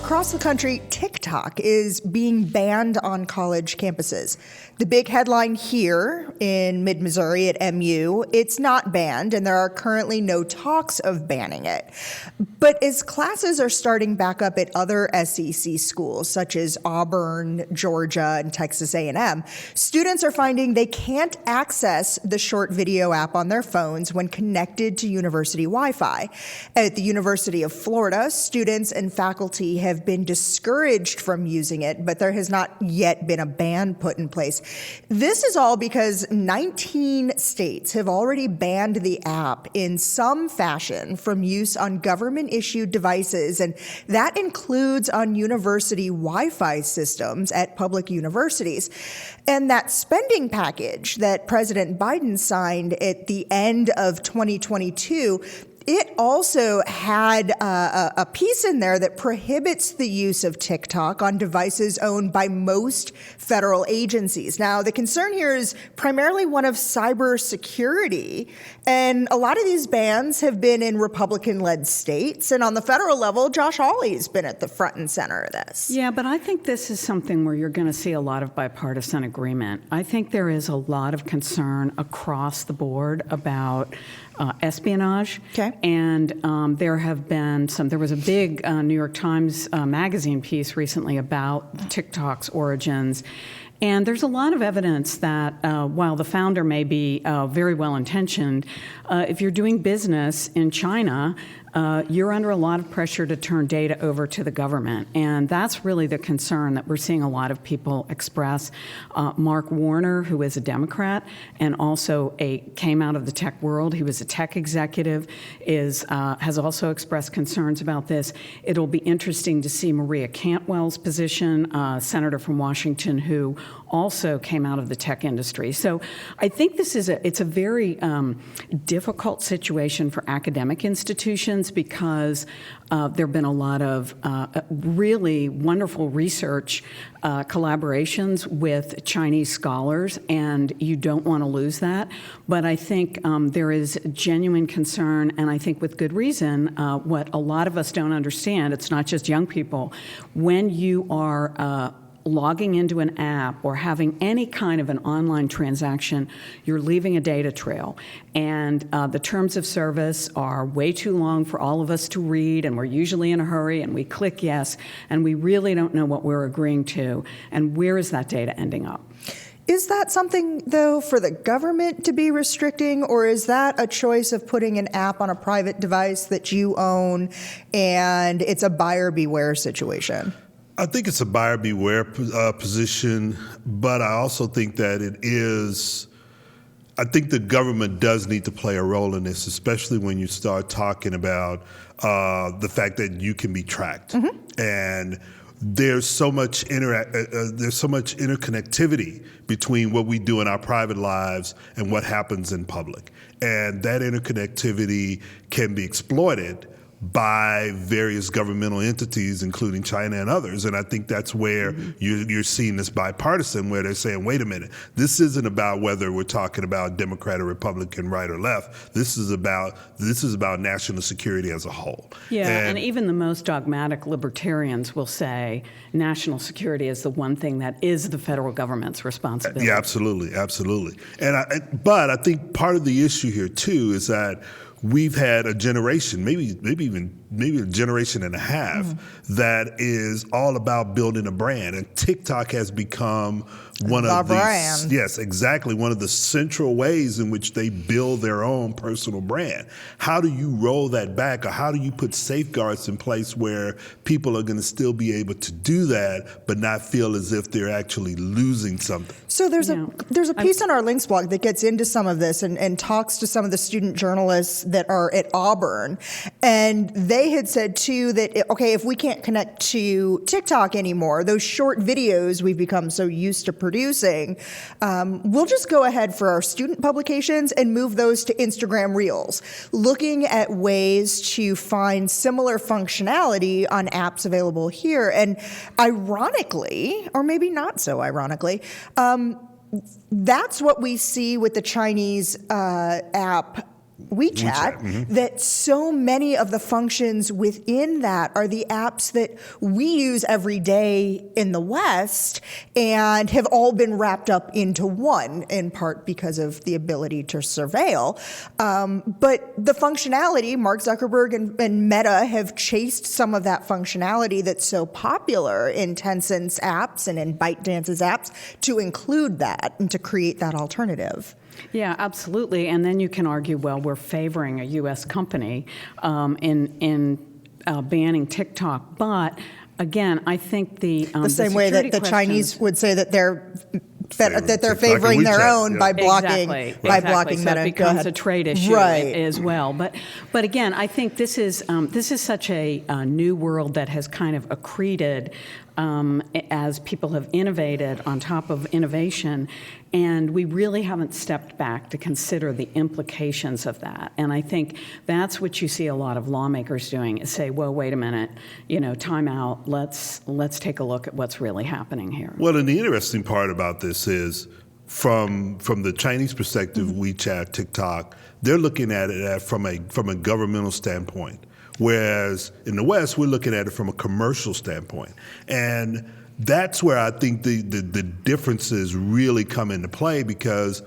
across the country, TikTok is being banned on college campuses. The big headline here in mid-Missouri at MU, it's not banned, and there are currently no talks of banning it. But as classes are starting back up at other SEC schools, such as Auburn, Georgia, and Texas A&M, students are finding they can't access the short video app on their phones when connected to university Wi-Fi. At the University of Florida, students and faculty have been discouraged from using it, but there has not yet been a ban put in place. This is all because 19 states have already banned the app in some fashion from use on government-issued devices, and that includes on university Wi-Fi systems at public universities. And that spending package that President Biden signed at the end of 2022, it also had a piece in there that prohibits the use of TikTok on devices owned by most federal agencies. Now, the concern here is primarily one of cybersecurity, and a lot of these bans have been in Republican-led states, and on the federal level, Josh Hawley's been at the front and center of this. Yeah, but I think this is something where you're going to see a lot of bipartisan agreement. I think there is a lot of concern across the board about espionage. Okay. And there was a big New York Times magazine piece recently about TikTok's origins. And there's a lot of evidence that while the founder may be very well-intentioned, if you're doing business in China, you're under a lot of pressure to turn data over to the government. And that's really the concern that we're seeing a lot of people express. Mark Warner, who is a Democrat and also came out of the tech world, he was a tech executive, has also expressed concerns about this. It'll be interesting to see Maria Cantwell's position, senator from Washington, who also came out of the tech industry. So I think it's a very difficult situation for academic institutions because there have been a lot of really wonderful research collaborations with Chinese scholars, and you don't want to lose that. But I think there is genuine concern, and I think with good reason, what a lot of us don't understand, it's not just young people, when you are logging into an app or having any kind of an online transaction, you're leaving a data trail. And the terms of service are way too long for all of us to read, and we're usually in a hurry, and we click yes, and we really don't know what we're agreeing to, and where is that data ending up? Is that something, though, for the government to be restricting, or is that a choice of putting an app on a private device that you own, and it's a buyer beware situation? I think it's a buyer beware position, but I also think that I think the government does need to play a role in this, especially when you start talking about the fact that you can be tracked. Mm-hmm. And there's so much interconnectivity between what we do in our private lives and what happens in public. And that interconnectivity can be exploited by various governmental entities, including China and others. And I think that's where you're seeing this bipartisan, where they're saying, wait a minute, this isn't about whether we're talking about Democrat or Republican, right or left. This is about national security as a whole. Yeah, and even the most dogmatic libertarians will say national security is the one thing that is the federal government's responsibility. Yeah, absolutely. But I think part of the issue here, too, is that we've had a generation, maybe a generation and a half, that is all about building a brand. And TikTok has become one of the yes, exactly, one of the central ways in which they build their own personal brand. How do you roll that back, or how do you put safeguards in place where people are going to still be able to do that, but not feel as if they're actually losing something? So there's a piece on our links blog that gets into some of this and talks to some of the student journalists that are at Auburn, and they had said too that okay, if we can't connect to TikTok anymore, those short videos we've become so used to producing, we'll just go ahead for our student publications and move those to Instagram Reels, looking at ways to find similar functionality on apps available here. And ironically, or maybe not so ironically, that's what we see with the Chinese app WeChat, that so many of the functions within that are the apps that we use every day in the West and have all been wrapped up into one, in part because of the ability to surveil. But the functionality, Mark Zuckerberg and Meta have chased some of that functionality that's so popular in Tencent's apps and in ByteDance's apps to include that and to create that alternative. Yeah, absolutely. And then you can argue, well, we're favoring a U.S. company in banning TikTok. But again, I think the same way that the Chinese would say that they're favoring their own by blocking so Meta. it becomes a trade issue as well. But again, I think this is such a new world that has kind of accreted as people have innovated on top of innovation, and we really haven't stepped back to consider the implications of that. And I think that's what you see a lot of lawmakers doing, is say, well, wait a minute, time out, let's take a look at what's really happening here. Well, and the interesting part about this is from the Chinese perspective, WeChat, TikTok, they're looking at it from a governmental standpoint. Whereas in the West, we're looking at it from a commercial standpoint. And that's where I think the differences really come into play, because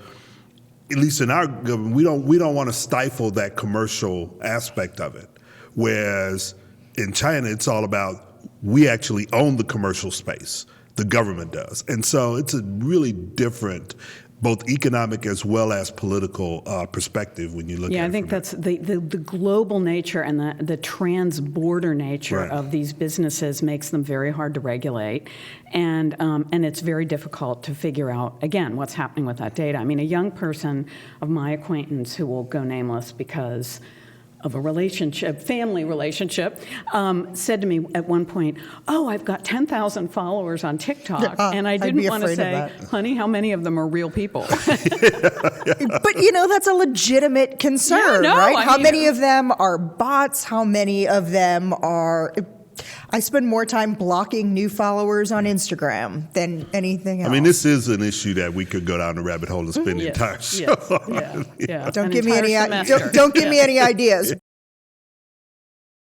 at least in our government, we don't want to stifle that commercial aspect of it. Whereas in China, it's all about, we actually own the commercial space. The government does. And so it's a really different, both economic as well as political perspective when you look at it. Yeah, I think that's the global nature and the trans-border nature of these businesses makes them very hard to regulate. And it's very difficult to figure out, again, what's happening with that data. I mean, a young person of my acquaintance, who will go nameless because of a family relationship, said to me at one point, "Oh, I've got 10,000 followers on TikTok," and I didn't want to say, "Honey, how many of them are real people?" But that's a legitimate concern, right? How many of them are bots? How many of them are? I spend more time blocking new followers on Instagram than anything else. I mean, this is an issue that we could go down the rabbit hole and spend the entire show. Don't give me any ideas.